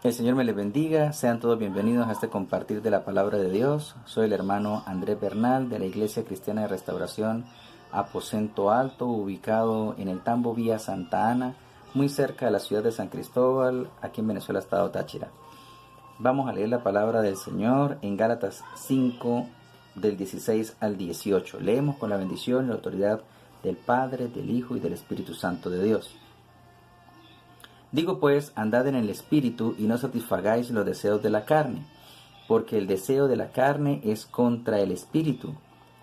El Señor me les bendiga, sean todos bienvenidos a este compartir de la palabra de Dios. Soy el hermano Andrés Bernal de la Iglesia Cristiana de Restauración Aposento Alto, ubicado en el Tambo Vía Santa Ana, muy cerca de la ciudad de San Cristóbal, aquí en Venezuela, estado Táchira. Vamos a leer la palabra del Señor en Gálatas 5, del 16 al 18. Leemos con la bendición y la autoridad del Padre, del Hijo y del Espíritu Santo de Dios. Digo pues, andad en el Espíritu y no satisfagáis los deseos de la carne, porque el deseo de la carne es contra el Espíritu,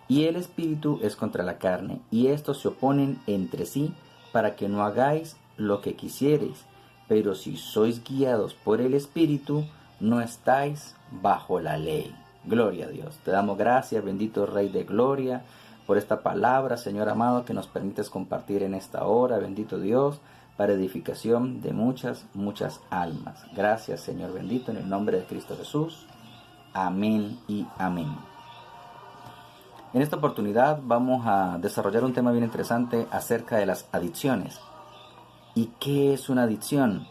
y el Espíritu es contra la carne, y estos se oponen entre sí, para que no hagáis lo que quisiereis. Pero si sois guiados por el Espíritu, no estáis bajo la ley. Gloria a Dios. Te damos gracias, bendito Rey de Gloria, por esta palabra, Señor amado, que nos permites compartir en esta hora, bendito Dios, para edificación de muchas almas. Gracias, Señor bendito, en el nombre de Cristo Jesús. Amén y amén. En esta oportunidad vamos a desarrollar un tema bien interesante acerca de las adicciones. ¿Y qué es una adicción?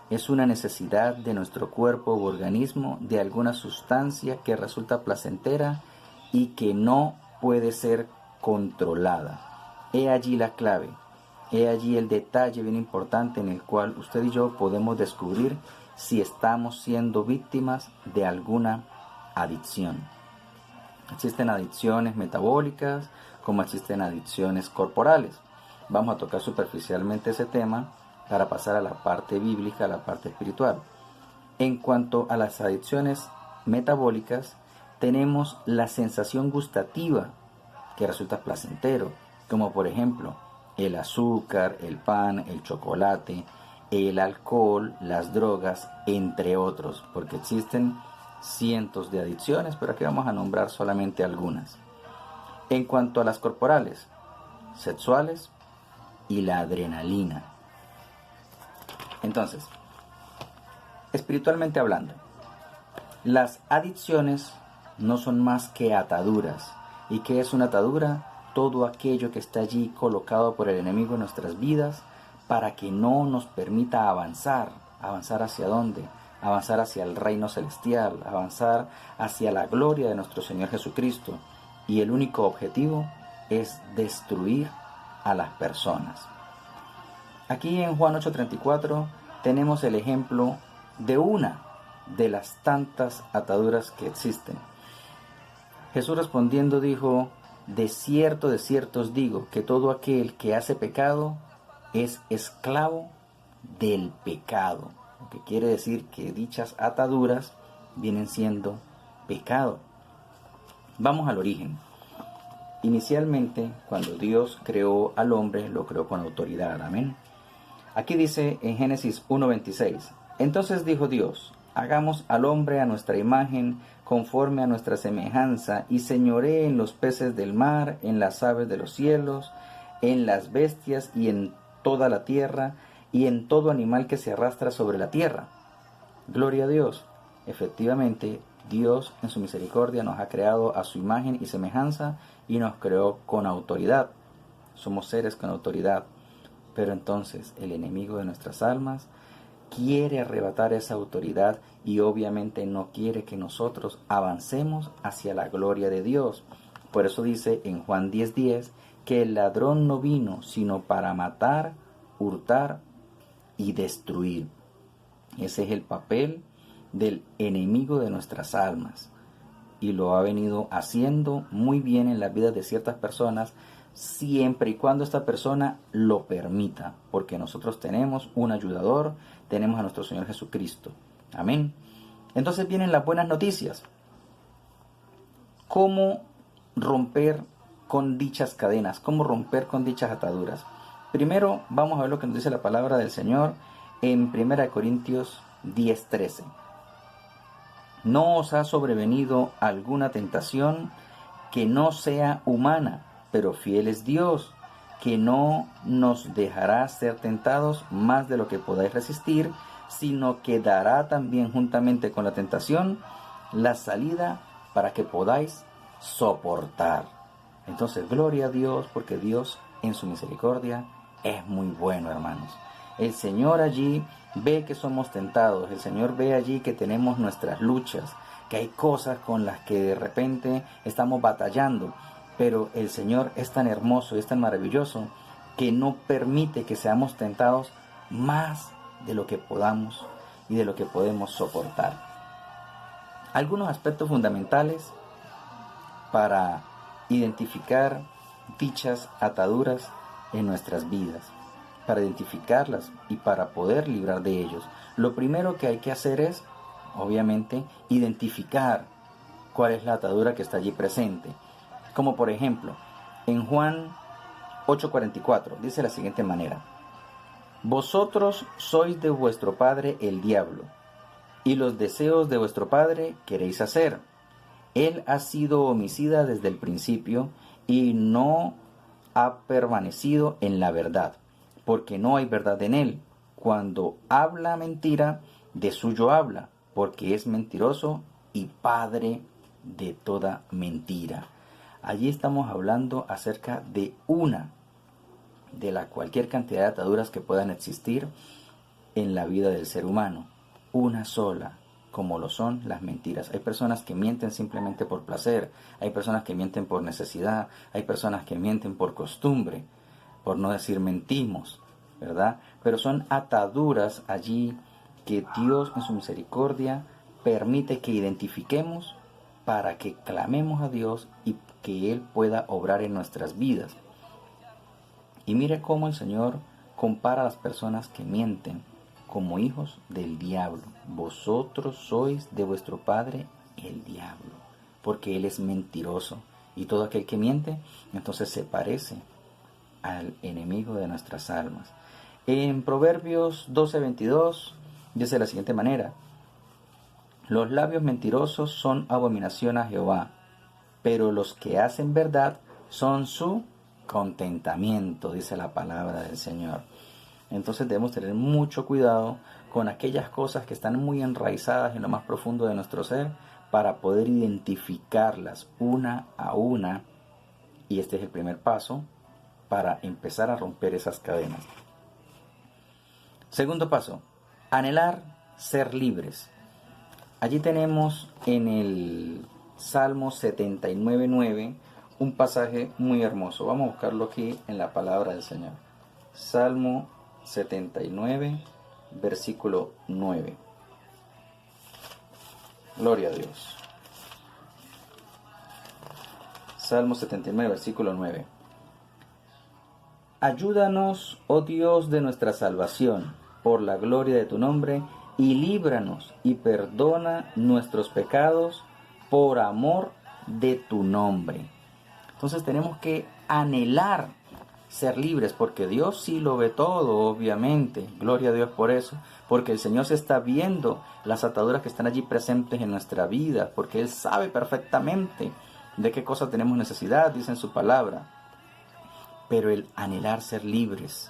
Es una necesidad de nuestro cuerpo u organismo de alguna sustancia que resulta placentera y que no puede ser controlada. He allí la clave. He allí el detalle bien importante en el cual usted y yo podemos descubrir si estamos siendo víctimas de alguna adicción. Existen adicciones metabólicas como existen adicciones corporales. Vamos a tocar superficialmente ese tema para pasar a la parte bíblica, a la parte espiritual. En cuanto a las adicciones metabólicas, tenemos la sensación gustativa que resulta placentero, como por ejemplo el azúcar, el pan, el chocolate, el alcohol, las drogas, entre otros, porque existen cientos de adicciones, pero aquí vamos a nombrar solamente algunas. En cuanto a las corporales, sexuales y la adrenalina. Entonces, espiritualmente hablando, las adicciones no son más que ataduras. ¿Y qué es una atadura? Todo aquello que está allí colocado por el enemigo en nuestras vidas para que no nos permita avanzar. ¿Avanzar hacia dónde? Avanzar hacia el reino celestial, avanzar hacia la gloria de nuestro Señor Jesucristo. Y el único objetivo es destruir a las personas. Aquí en Juan 8:34 tenemos el ejemplo de una de las tantas ataduras que existen. Jesús respondiendo dijo: de cierto os digo, que todo aquel que hace pecado es esclavo del pecado. Lo que quiere decir que dichas ataduras vienen siendo pecado. Vamos al origen. Inicialmente, cuando Dios creó al hombre, lo creó con autoridad. Amén. Aquí dice en Génesis 1:26, entonces dijo Dios: hagamos al hombre a nuestra imagen, conforme a nuestra semejanza, y señoree en los peces del mar, en las aves de los cielos, en las bestias y en toda la tierra, y en todo animal que se arrastra sobre la tierra. Gloria a Dios. Efectivamente, Dios en su misericordia nos ha creado a su imagen y semejanza y nos creó con autoridad. Somos seres con autoridad. Pero entonces el enemigo de nuestras almas quiere arrebatar esa autoridad y obviamente no quiere que nosotros avancemos hacia la gloria de Dios. Por eso dice en Juan 10:10 que el ladrón no vino sino para matar, hurtar y destruir. Ese es el papel del enemigo de nuestras almas y lo ha venido haciendo muy bien en las vidas de ciertas personas, siempre y cuando esta persona lo permita, porque nosotros tenemos un ayudador, tenemos a nuestro Señor Jesucristo. Amén. Entonces vienen las buenas noticias. ¿Cómo romper con dichas cadenas? ¿Cómo romper con dichas ataduras? Primero vamos a ver lo que nos dice la palabra del Señor en 1 Corintios 10:13. No os ha sobrevenido alguna tentación que no sea humana, pero fiel es Dios, que no nos dejará ser tentados más de lo que podáis resistir, sino que dará también juntamente con la tentación la salida para que podáis soportar. Entonces, gloria a Dios, porque Dios en su misericordia es muy bueno, hermanos. El Señor allí ve que somos tentados, el Señor ve allí que tenemos nuestras luchas, que hay cosas con las que de repente estamos batallando, pero el Señor es tan hermoso y es tan maravilloso que no permite que seamos tentados más de lo que podamos y de lo que podemos soportar. Algunos aspectos fundamentales para identificar dichas ataduras en nuestras vidas, para identificarlas y para poder librar de ellos. Lo primero que hay que hacer es, obviamente, identificar cuál es la atadura que está allí presente. Como por ejemplo, en Juan 8:44 dice de la siguiente manera: vosotros sois de vuestro padre el diablo, y los deseos de vuestro padre queréis hacer. Él ha sido homicida desde el principio y no ha permanecido en la verdad, porque no hay verdad en él. Cuando habla mentira, de suyo habla, porque es mentiroso y padre de toda mentira. Allí estamos hablando acerca de una de la cualquier cantidad de ataduras que puedan existir en la vida del ser humano. Una sola, como lo son las mentiras. Hay personas que mienten simplemente por placer, hay personas que mienten por necesidad, hay personas que mienten por costumbre, por no decir mentimos, ¿verdad? Pero son ataduras allí que Dios en su misericordia permite que identifiquemos para que clamemos a Dios y que Él pueda obrar en nuestras vidas. Y mire cómo el Señor compara a las personas que mienten como hijos del diablo. Vosotros sois de vuestro padre el diablo, porque él es mentiroso. Y todo aquel que miente, entonces se parece al enemigo de nuestras almas. En Proverbios 12:22 dice de la siguiente manera: los labios mentirosos son abominación a Jehová, pero los que hacen verdad son su contentamiento, dice la palabra del Señor. Entonces debemos tener mucho cuidado con aquellas cosas que están muy enraizadas en lo más profundo de nuestro ser, para poder identificarlas una a una. Y este es el primer paso para empezar a romper esas cadenas. Segundo paso: anhelar ser libres. Allí tenemos en el Salmo 79:9 un pasaje muy hermoso. Vamos a buscarlo aquí en la palabra del Señor. Salmo 79, versículo 9. Gloria a Dios. Salmo 79, versículo 9. Ayúdanos, oh Dios de nuestra salvación, por la gloria de tu nombre, y líbranos y perdona nuestros pecados por amor de tu nombre. Entonces tenemos que anhelar ser libres, porque Dios sí lo ve todo, obviamente. Gloria a Dios por eso, porque el Señor se está viendo las ataduras que están allí presentes en nuestra vida, porque Él sabe perfectamente de qué cosas tenemos necesidad, dice en su palabra. Pero el anhelar ser libres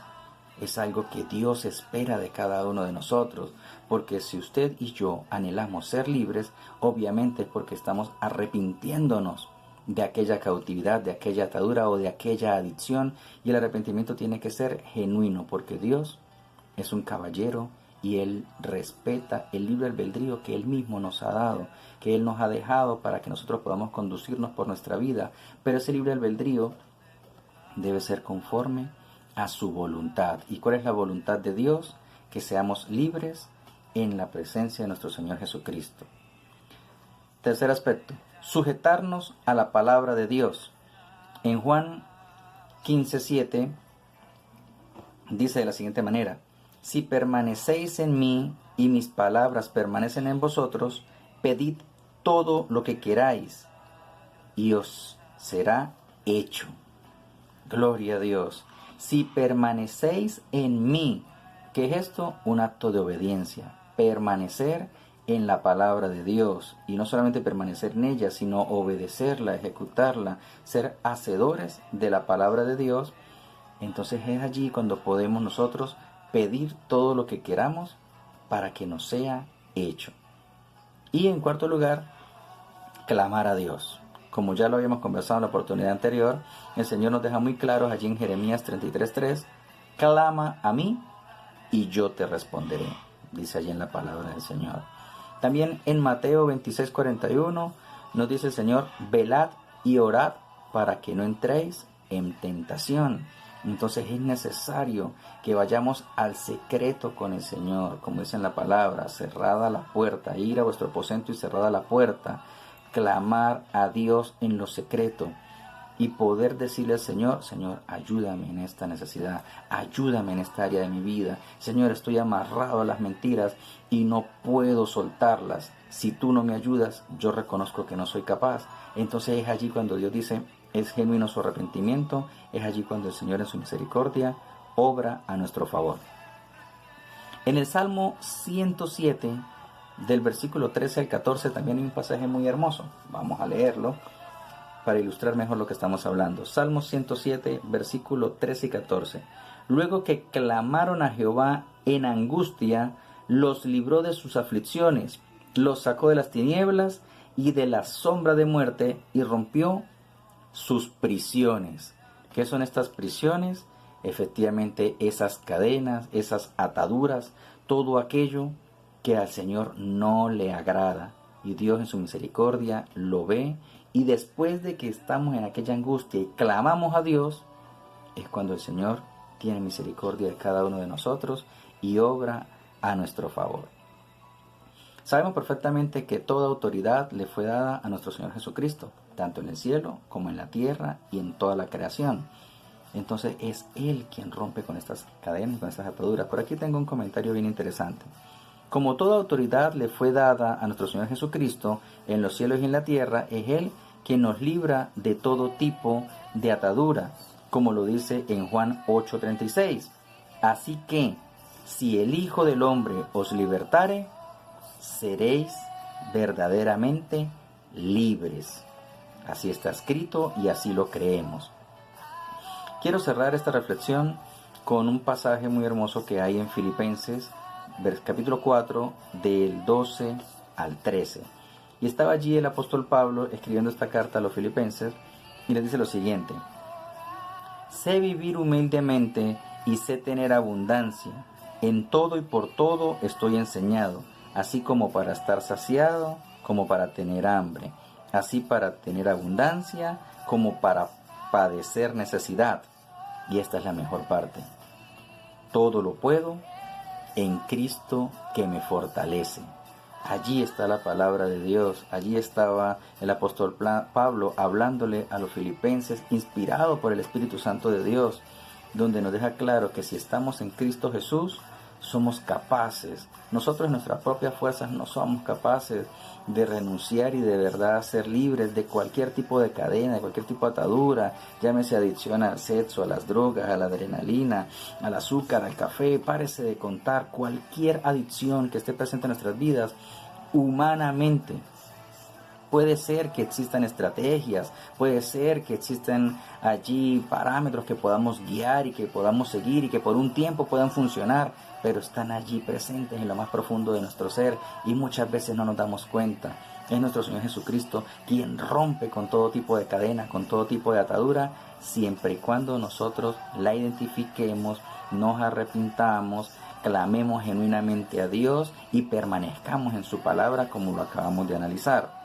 es algo que Dios espera de cada uno de nosotros, porque si usted y yo anhelamos ser libres, obviamente es porque estamos arrepintiéndonos de aquella cautividad, de aquella atadura o de aquella adicción, y el arrepentimiento tiene que ser genuino, porque Dios es un caballero y Él respeta el libre albedrío que Él mismo nos ha dado, que Él nos ha dejado para que nosotros podamos conducirnos por nuestra vida, pero ese libre albedrío debe ser conforme a su voluntad. ¿Y cuál es la voluntad de Dios? Que seamos libres en la presencia de nuestro Señor Jesucristo. Tercer aspecto: sujetarnos a la palabra de Dios. En Juan 15:7 dice de la siguiente manera: si permanecéis en mí y mis palabras permanecen en vosotros, pedid todo lo que queráis y os será hecho. Gloria a Dios. Si permanecéis en mí. ¿Qué es esto? Un acto de obediencia. Permanecer en la palabra de Dios. Y no solamente permanecer en ella, sino obedecerla, ejecutarla, ser hacedores de la palabra de Dios. Entonces es allí cuando podemos nosotros pedir todo lo que queramos para que nos sea hecho. Y en cuarto lugar, clamar a Dios. Como ya lo habíamos conversado en la oportunidad anterior, el Señor nos deja muy claros allí en Jeremías 33:3: clama a mí y yo te responderé, dice allí en la palabra del Señor. También en Mateo 26:41 nos dice el Señor, velad y orad para que no entréis en tentación. Entonces es necesario que vayamos al secreto con el Señor, como dice en la palabra, cerrada la puerta, ir a vuestro aposento y cerrada la puerta, clamar a Dios en lo secreto y poder decirle al Señor, Señor, ayúdame en esta necesidad, ayúdame en esta área de mi vida. Señor, estoy amarrado a las mentiras y no puedo soltarlas. Si tú no me ayudas, yo reconozco que no soy capaz. Entonces es allí cuando Dios dice, es genuino su arrepentimiento, es allí cuando el Señor en su misericordia obra a nuestro favor. En el Salmo 107, del versículo 13 al 14, también hay un pasaje muy hermoso. Vamos a leerlo para ilustrar mejor lo que estamos hablando. Salmo 107, versículo 13 y 14. Luego que clamaron a Jehová en angustia, los libró de sus aflicciones, los sacó de las tinieblas y de la sombra de muerte y rompió sus prisiones. ¿Qué son estas prisiones? Efectivamente, esas cadenas, esas ataduras, todo aquello que al Señor no le agrada. Y Dios en su misericordia lo ve, y después de que estamos en aquella angustia y clamamos a Dios, es cuando el Señor tiene misericordia de cada uno de nosotros y obra a nuestro favor. Sabemos perfectamente que toda autoridad le fue dada a nuestro Señor Jesucristo, tanto en el cielo como en la tierra y en toda la creación. Entonces es Él quien rompe con estas cadenas, con estas ataduras. Por aquí tengo un comentario bien interesante. Como toda autoridad le fue dada a nuestro Señor Jesucristo en los cielos y en la tierra, es Él quien nos libra de todo tipo de atadura, como lo dice en Juan 8:36. Así que, si el Hijo del Hombre os libertare, seréis verdaderamente libres. Así está escrito y así lo creemos. Quiero cerrar esta reflexión con un pasaje muy hermoso que hay en Filipenses, capítulo 4, del 12 al 13. Y estaba allí el apóstol Pablo escribiendo esta carta a los filipenses y les dice lo siguiente: sé vivir humildemente y sé tener abundancia. En todo y por todo estoy enseñado, así como para estar saciado, como para tener hambre, así para tener abundancia, como para padecer necesidad. Y esta es la mejor parte: todo lo puedo en Cristo que me fortalece. Allí está la palabra de Dios, allí estaba el apóstol Pablo hablándole a los filipenses, inspirado por el Espíritu Santo de Dios, donde nos deja claro que si estamos en Cristo Jesús, somos capaces. Nosotros en nuestras propias fuerzas no somos capaces de renunciar y de verdad ser libres de cualquier tipo de cadena, de cualquier tipo de atadura, llámese adicción al sexo, a las drogas, a la adrenalina, al azúcar, al café. Párese de contar cualquier adicción que esté presente en nuestras vidas humanamente. Puede ser que existan estrategias, puede ser que existan allí parámetros que podamos guiar y que podamos seguir y que por un tiempo puedan funcionar, pero están allí presentes en lo más profundo de nuestro ser y muchas veces no nos damos cuenta. Es nuestro Señor Jesucristo quien rompe con todo tipo de cadena, con todo tipo de atadura, siempre y cuando nosotros la identifiquemos, nos arrepintamos, clamemos genuinamente a Dios y permanezcamos en su palabra como lo acabamos de analizar.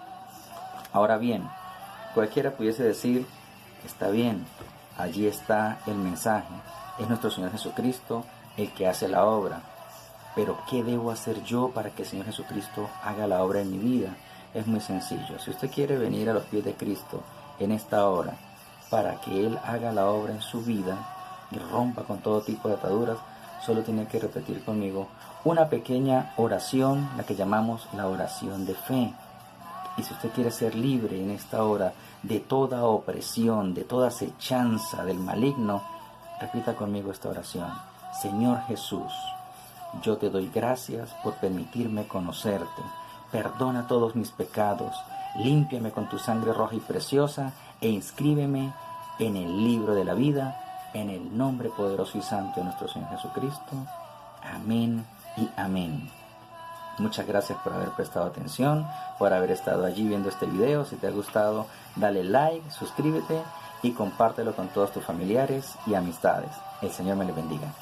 Ahora bien, cualquiera pudiese decir, está bien, allí está el mensaje, es nuestro Señor Jesucristo el que hace la obra, pero ¿qué debo hacer yo para que el Señor Jesucristo haga la obra en mi vida? Es muy sencillo. Si usted quiere venir a los pies de Cristo en esta hora para que Él haga la obra en su vida y rompa con todo tipo de ataduras, solo tiene que repetir conmigo una pequeña oración, la que llamamos la oración de fe. Y si usted quiere ser libre en esta hora de toda opresión, de toda acechanza del maligno, repita conmigo esta oración. Señor Jesús, yo te doy gracias por permitirme conocerte. Perdona todos mis pecados, límpiame con tu sangre roja y preciosa e inscríbeme en el libro de la vida, en el nombre poderoso y santo de nuestro Señor Jesucristo. Amén y amén. Muchas gracias por haber prestado atención, por haber estado allí viendo este video. Si te ha gustado, dale like, suscríbete y compártelo con todos tus familiares y amistades. El Señor me les bendiga.